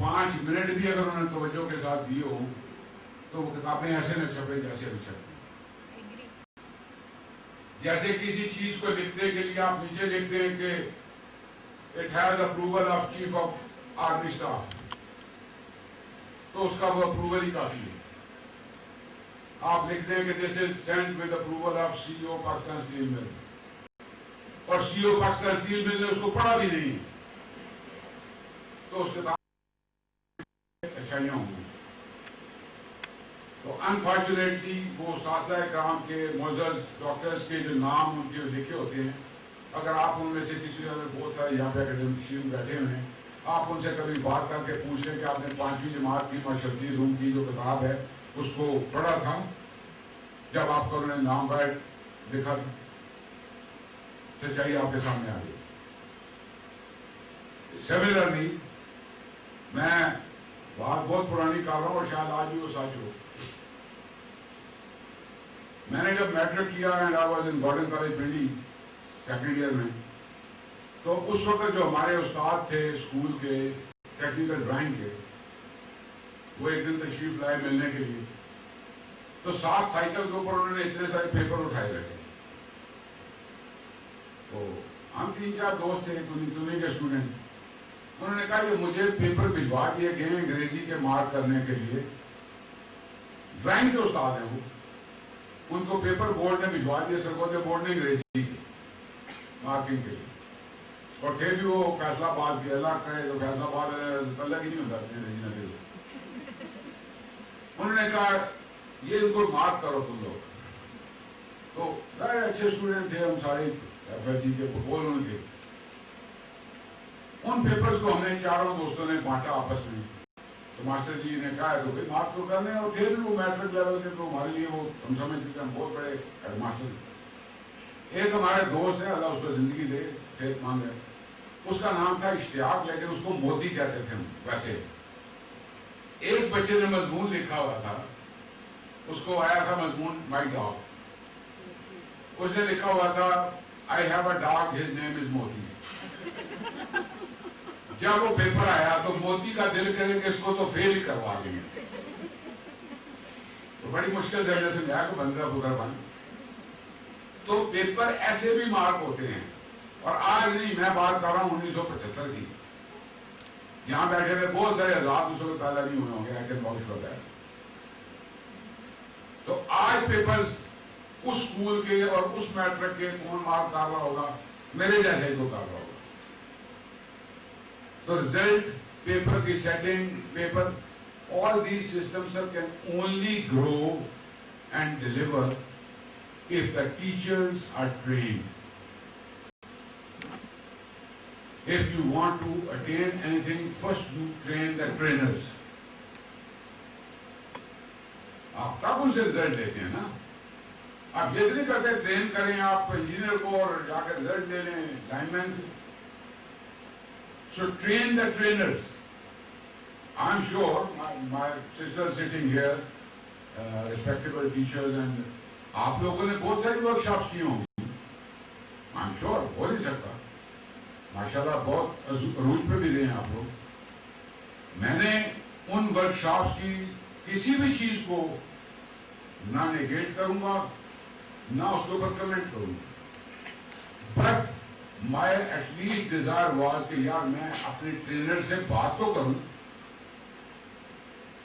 5 minute بھی اگر انہوں نے توجہ کے ساتھ دیے ہوں تو وہ کتابیں ایسے نہ چھپے جیسے ابھی چھپتی. جیسے کسی چیز کو لکھنے کے لیے آپ نیچے لکھتے ہیں کہ it has approval of chief of army staff, تو اس کا وہ اپروول ہی کافی ہے. آپ لکھتے ہیں کہ this is sent with approval of C O Pakistan steel mill, اور سی او پاکستان اسٹیل مل نے اس کو پڑھا بھی نہیں, تو اس کتاب اچھائیاں ہوں گی. تو انفارچونیٹلی وہ اساتذہ کرام کے معزز ڈاکٹرز کے جو نام ان کے لکھے ہوتے ہیں, اگر آپ ان میں سے کسی نے بہت سارے یہاں پہ اکیڈمشین بیٹھے ہوئے ہیں, آپ ان سے کبھی بات کر کے پوچھ لیں کہ آپ نے 5ویں جماعت کی معاشرتی علوم کی جو کتاب ہے اس کو پڑھا تھا جب آپ کا انہوں نے نام بیٹھ لکھا تھا. سچائی آپ کے سامنے آ گئی. سملرلی میں بات بہت پرانی کر رہا ہوں اور شاید آج بھی وہ سچ ہو. میں نے جب میٹرک کیا and I was in Gordon college Pindi second year میں, تو اس وقت جو ہمارے استاد تھے اسکول کے ٹیکنیکل ڈرائنگ کے, وہ ایک دن تشریف لائے ملنے کے لیے. تو 7 سائیکل کے اوپر انہوں نے اتنے سارے پیپر اٹھائے رکھے. تو ہم 3-4 دوست تھے دنیا کے اسٹوڈنٹ. انہوں نے کہا کہ مجھے پیپر بھجوا دیے گئے ہیں انگریزی کے مارک کرنے کے لیے. ڈرائنگ کے استاد ہیں وہ, ان کو پیپر بورڈ نے بھجوا دیے, سرگودے بورڈ نے انگریزی کی مارکنگ کے لیے. اور پھر بھی وہ فیصلہ آباد کے اللہ کرے تو فیصلہ آباد الگ ہی نہیں ہوتا انگریزی نہ. انہوں نے کہا یہ ان کو مارک کرو تم لوگ. تو بڑے اچھے اسٹوڈنٹ تھے ہم سارے ایف ایس سی کے, بول ان کے. ان پیپرز کو ہم نے چاروں دوستوں نے بانٹا آپس میں. تو ماسٹر جی نے کہا ہے تو بھائی مارک تو کرنے, اور پھر بھی وہ میٹرک لیول کے تو ہمارے لیے وہ ہم سمجھتے تھے ہم بہت بڑے ہیڈ ماسٹر. ایک ہمارے دوست ہے, اللہ اس کو زندگی دے, صحت مند ہے, اس کا نام تھا اشتیاق, لیکن اس کو موتی کہتے تھے ہم ویسے. ایک بچے نے مضمون لکھا ہوا تھا, اس کو آیا تھا مضمون مائی ڈاگ. اس نے لکھا ہوا تھا I have a dog his name is Moti. جب وہ پیپر آیا تو موتی کا دل کرے کہ اس کو تو فیل ہی کروا دیں. تو بڑی مشکل سے جیسے میں کو بندہ بدر بن. تو پیپر ایسے بھی مارک ہوتے ہیں. اور آج نہیں, میں بات کر رہا ہوں 1975 کی. یہاں بیٹھے ہوئے بہت سارے آزاد اس وقت پیدا نہیں ہوئے ہوں گے, I can watch for that. تو آج پیپرز اس اسکول کے اور اس میٹرک کے کون مارک کر رہا ہوگا, میرے جیسے کو کر رہا ہوگا. تو ریزلٹ, پیپر کی setting, paper, all these systems can only grow and deliver if the teachers are trained. If you want to attain anything, first you train the trainers. آپ تب ان سے رزلٹ لیتے ہیں نا. آپ یہ نہیں کرتے ٹرین کریں آپ انجینئر کو اور جا کے رزلٹ لے لیں لائن مین سے. So train the trainers. I'm sure my sister sitting here, respectable teachers, and آپ لوگوں نے بہت ساری ورکشاپس کی ہوں گی. I'm sure ہو نہیں سکتا. ماشاءاللہ بہت عروج پہ بھی رہے ہیں آپ لوگ. میں نے ان ورکشاپس کی کسی بھی چیز کو نہ نیگیٹ کروں گا نہ اس کے اوپر کمنٹ کروں گا. But my at least desire was کہ یار میں اپنے ٹرینر سے بات تو کروں.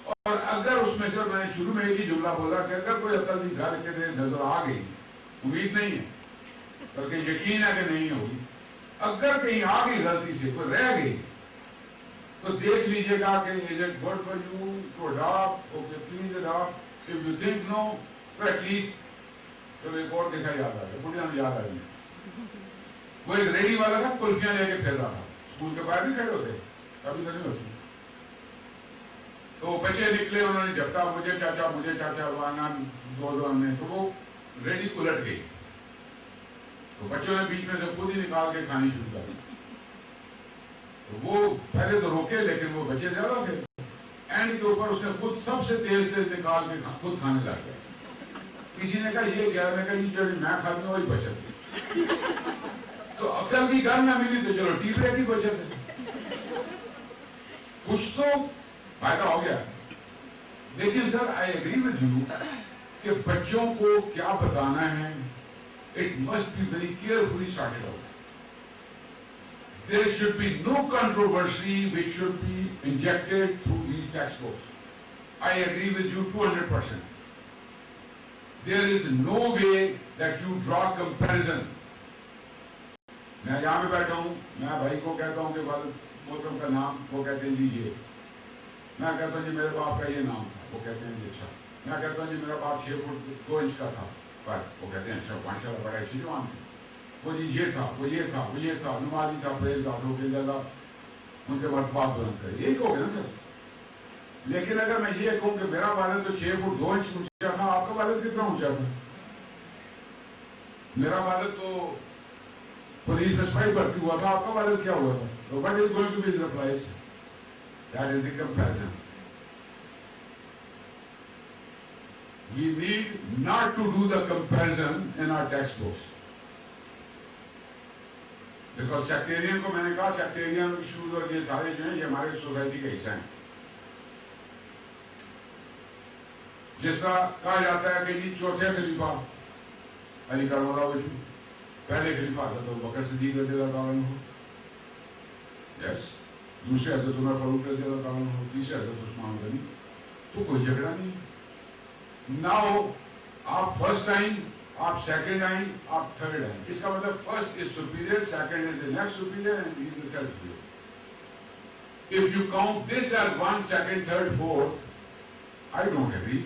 اور اگر اس میں سے میں نے شروع میں ایک ہی جملہ بولا کہ اگر کوئی عقل کی گھر کے نظر آ گئی, امید نہیں ہے بلکہ یقین ہے کہ نہیں ہوگی, اگر کہیں آ گئی غلطی سے کوئی رہ گئی تو دیکھ لیجیے گا کہ is it good for you to adopt, okay please adopt, if you think no تو at least چلو ایک اور کیسا یاد آ گیا, بڑھیا یاد آ گئی. وہ ایک ریڈی والا تھا, کلفیاں لے کے پھر رہا تھا, اسکول کے باہر نہیں کھڑے ہوتے, کبھی تو نہیں ہوتی. تو بچے نکلے, انہوں نے جھپٹا مجھے چاچا وانا دو نے, تو وہ ریڈی الٹ گئی. تو بچوں نے بیچ میں سے خود ہی نکال کے کھانی شروع کر دی. وہ پہلے تو روکے لیکن وہ بچے زیادہ تھے. اینڈ کے اوپر اس نے خود سب سے تیز نکال کے خود کھانے لگ گیا. کسی نے کہا یہ کیا, میں کہا یہ جو میں کھاتی ہوں وہی بچت ہے. تو عقل کی گھر نہ ملی تو چلو ٹی بریک کی بچت ہے. کچھ تو فائدہ ہو گیا. لیکن sir I agree with you کہ بچوں کو کیا بتانا ہے, it must be very carefully sorted out. There should be no controversy which should be injected through these textbooks. I agree with you 200%. There is no way that you draw comparison. میں یہاں پہ بیٹھا ہوں, میں بھائی کو کہتا ہوں کہ والد محترم کا نام, وہ کہتے ہیں جی یہ. میں کہتا ہوں جی میرے باپ کا یہ نام تھا, وہ کہتے ہیں جی اچھا. میں کہتا ہوں جی میرا باپ 6 فٹ 2 انچ کا تھا, وہ کہتے ہیں اچھا ماشاء اللہ بڑا اچھی جوان ہے. وہ جی یہ تھا, وہ یہ تھا, وہ یہ تھا, نمازی تھا, پرہیزگار ہو کے زیادہ ان کے مرتبات بلند کرے, یہی کہو گے نا سر. لیکن اگر میں یہ کہوں کہ میرا والد تو 6 فٹ 2 انچ اونچا تھا, آپ کا والد کتنا اونچا تھا؟ میرا والد تو پولیس میں سپاہی بھرتی ہوا تھا, آپ کا والد کیا ہوا تھا؟ So what is going to be the replies? That is the comparison. We need not to do the comparison in our textbooks. Because sectarian کو میں نے کہا sectarian issues اور یہ سارے جو ہیں یہ ہمارے سوسائٹی کا حصہ ہیں. جس طرح کہا جاتا ہے کہ جی چوتھے خلیفہ علی کرم اللہ وجہ, پہلے خلیفہ حضرت ابوبکر صدیق رضی اللہ تعالیٰ عنہ, یس, دوسرے حضرت عمر فاروق رضی اللہ تعالیٰ عنہ, تیسرے حضرت عثمان غنی. تو کوئی جھگڑا نہیں. ناؤ آپ فرسٹ آئیں, آپ سیکنڈ آئیں, آپ تھرڈ آئیں. اس کا مطلب first is superior, second is the next superior and he is the third superior. If you count this as 1, 2, 3, 4th, I don't agree.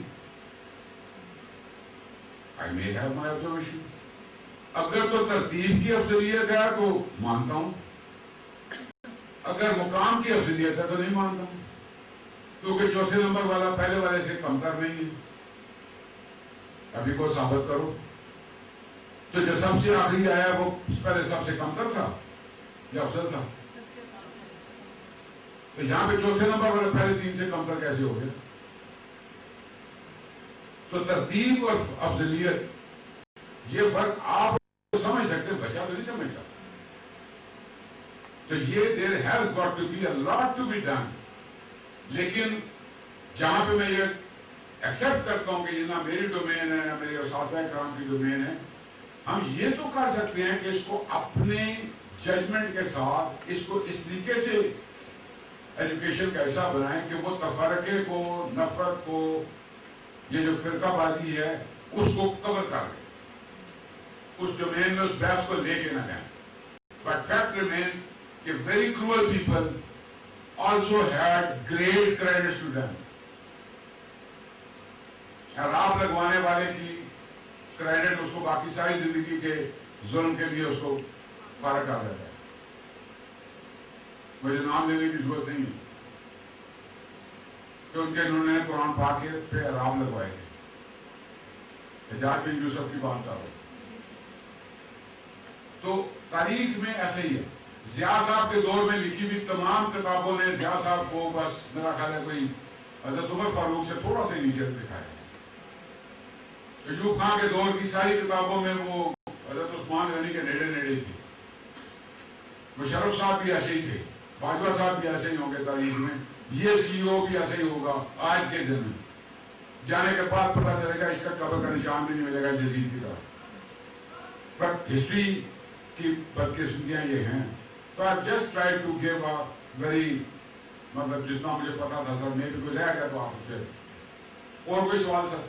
I may have my observation. اگر تو ترتیب کی افضلیت ہے تو مانتا ہوں, اگر مقام کی افضلیت ہے تو نہیں مانتا ہوں, کیونکہ چوتھے نمبر والا پہلے والے سے کمتر نہیں ہے. ابھی کو ثابت کرو. تو جو سب سے آخری آیا وہ پہلے سب سے کمتر تھا یا افضل تھا؟ تو یہاں پہ چوتھے نمبر والے پہلے 3 سے کمتر کیسے ہو گئے؟ تو ترتیب اور افضلیت یہ فرق آپ سمجھ سکتے ہیں, بچہ تو نہیں سمجھتا. تو یہ there has got to be a lot to be done. لیکن جہاں پہ میں یہ ایکسپٹ کرتا ہوں کہ یہ نہ میری ڈومین ہے نہ میری اساتذہ کرام کی ڈومین ہے, ہم یہ تو کر سکتے ہیں کہ اس کو اپنے ججمنٹ کے ساتھ اس کو اس طریقے سے ایجوکیشن کا حصہ بنائیں کہ وہ تفرقے کو, نفرت کو, یہ جو فرقہ بازی ہے اس کو کور کر دیں, اس ڈومین میں اس بحث کو لے کے نہ جائیں. بٹ فیکٹ ریمینز کہ very cruel people also had great credits to them. شراب لگوانے والے کی کریڈٹ اس کو باقی ساری زندگی کے ظلم کے لیے اس کو فارغ کر دیتا ہے. مجھے نام لینے کی ضرورت نہیں ہے کہ ان کے انہوں نے قرآن پاک پہ عراب لگوائے تھے. حجاج بن یوسف کی بات کر رہا ہوں. تو تاریخ میں ایسے ہی ہے. ضیاء صاحب کے دور میں لکھی ہوئی تمام کتابوں نے ضیاء صاحب کو بس میرا خیال ہے کوئی حضرت عمر فاروق سے تھوڑا سا نیچے دکھایا. ایوب خان کے دور کی ساری کتابوں میں وہ حضرت عثمان غنی کے نیڑے نیڑے تھے. مشرف صاحب بھی ایسے ہی تھے, باجوہ صاحب بھی ایسے ہی ہوں گے تاریخ میں, یہ سی او بھی ایسے ہی ہوگا آج کے دن میں. جانے کے بعد پتہ چلے گا اس کا قبر کا نشان بھی نہیں ملے گا جزید کی طرح. بٹ ہسٹری کی بدقسمتیاں یہ ہیں. تو I just try to give a very مطلب جتنا مجھے پتا تھا سر, میں بھی کوئی رہ گیا تو آپ سے. اور کوئی سوال سر؟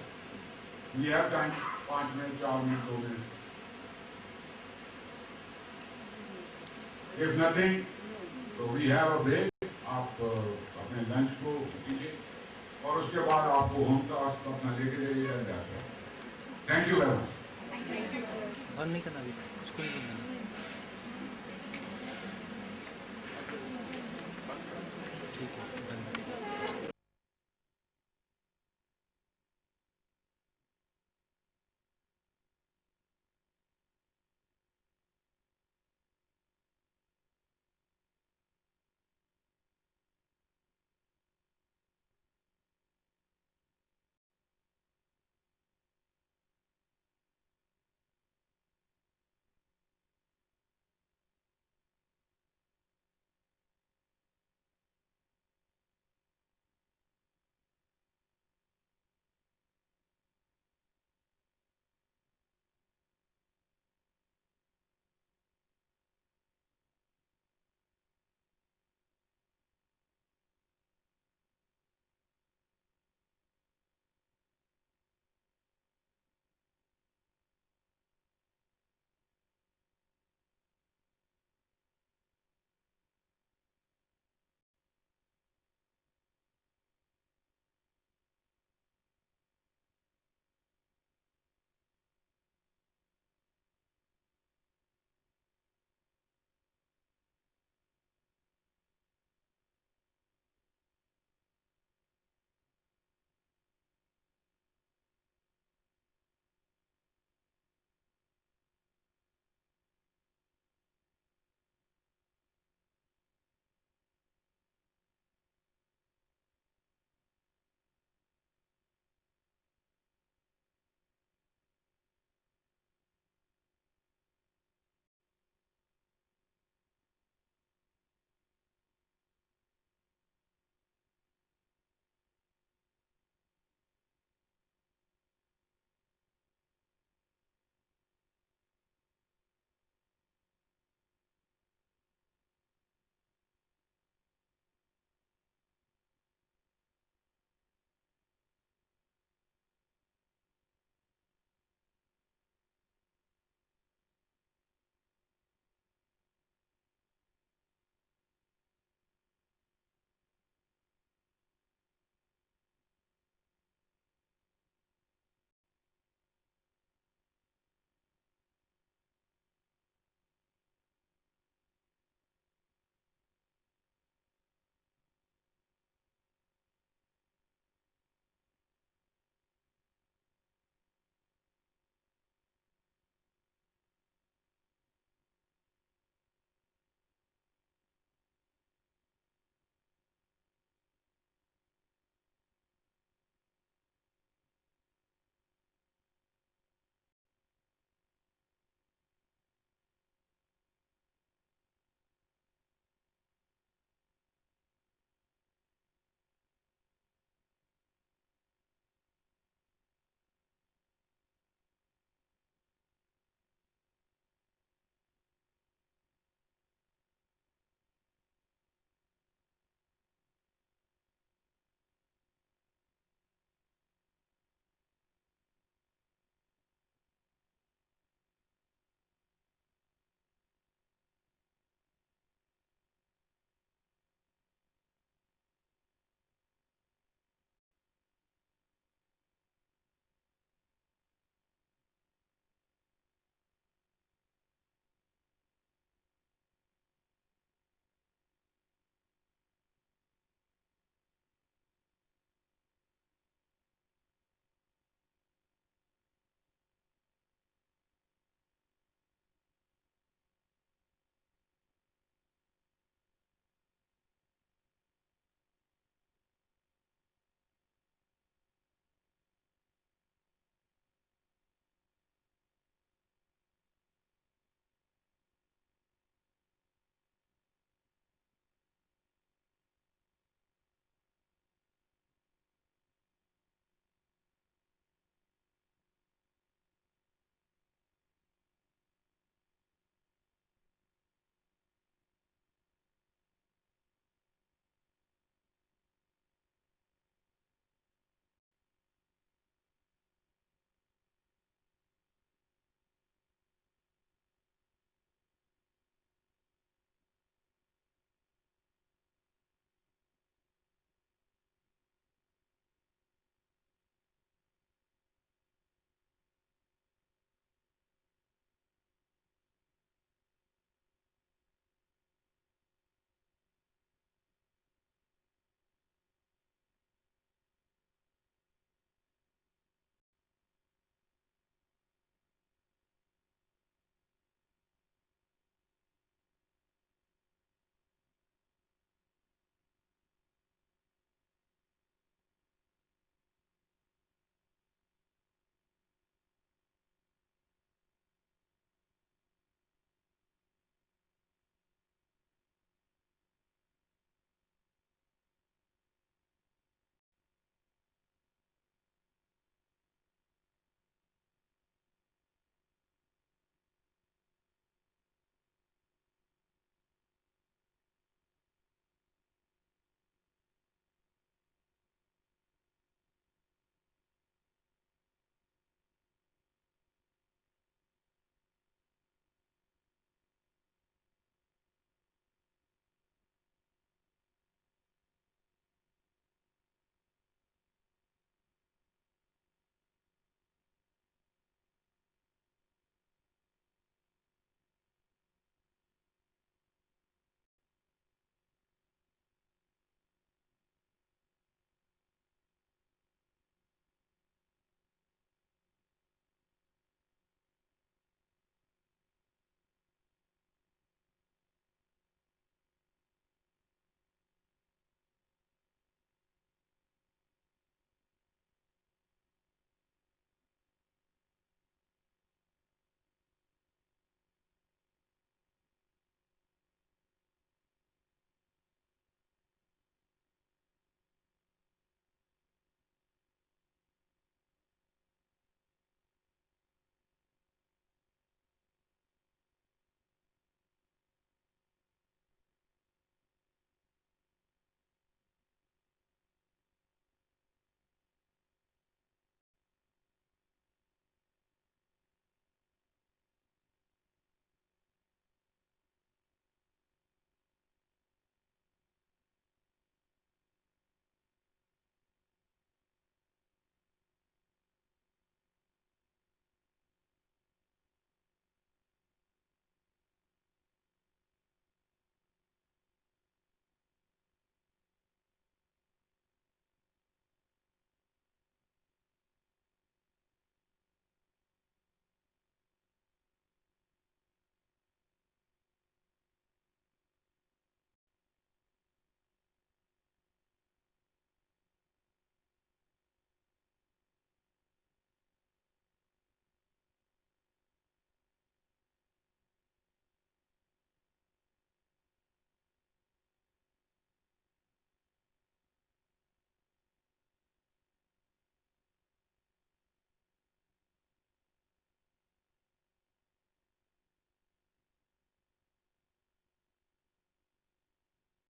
We have time, 5 minute, 4 minute, 2 minute. If nothing, so we have a break. آپ اپنے لنچ کو کیجیے اور اس کے بعد آپ کو ہوم ٹاسک اپنا لے کے جائیے. Thank you very much. بند نہیں کرنا, اس کو نہیں کرنا.